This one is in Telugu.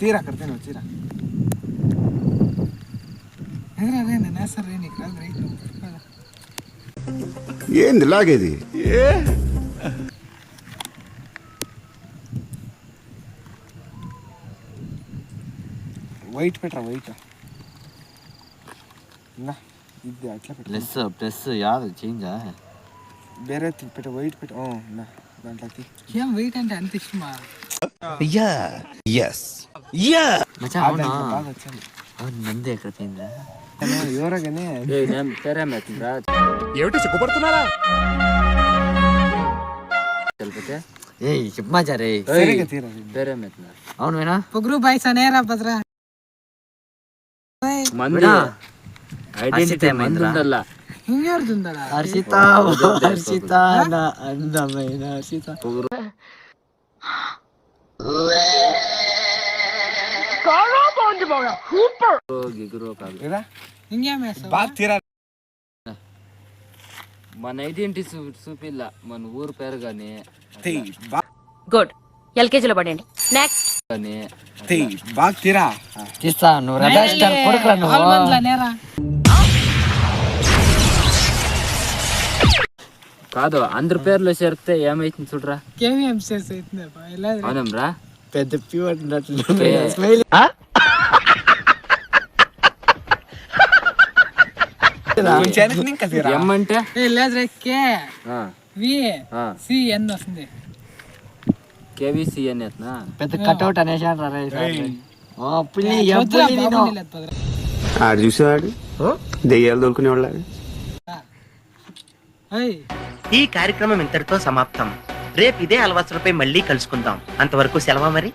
తీరా కర్తేను తీరా సరే నీకు ఏంది లాగేది వైట్ పెట్టరా వైట్ ఇది అట్లా పెట్ట ప్లస్ యాదు చేంజా ಬೇರೆ పెట్ట వైట్ పెట్ట దాంట్లోకి ఏం వెయిట్ అంటే అంత ఇష్టమా మచ్చా అవునా నంది ఎక్కడ పోయిందా ఎవరగానే ఏమిటి సిగ్గుపడుతున్నారా ఏయ్ చెప్పమాచా రే సరిగా తీరా అవును వేనా పొగరు బాయ్ సనేరా బద్రా ఐడెంటిటీ మందుందల్ల ఇంకేడుతుందడా హర్షిత హర్షిత నా అందమైన హర్షిత ఇంకేం బాగా తీరా మన ఐడెంటిటీ చూపిల్ల మన ఊరు పేరు గాని గుడ్ ఎల్కేజీలో పడండి నెక్స్ట్ బాగా తీరా తీస్తా నువ్వు రమేష్ కొడుకురా నువ్వు నేరా కాదు అందరి పేర్లు చేరితే ఏమైతుంది చూడరా కేవీఎం చేసి అవునమ్రా పెద్ద ప్యూర్ స్మైల్ ఏమంటే లేదు కే వి సి ఎన్ వస్తుంది కేవీసీఎన్ ఎత్నా పెద్ద కట్అవుట్ అనేసాను ఆడు చూసేవాడు దెయ్యాలు దొరుకునేవాళ్ళ ఈ కార్యక్రమం ఇంతటితో సమాప్తం. రేపు ఇదే అలవాసులపై మళ్ళీ కలుసుకుందాం. అంతవరకు సెలవు మరి.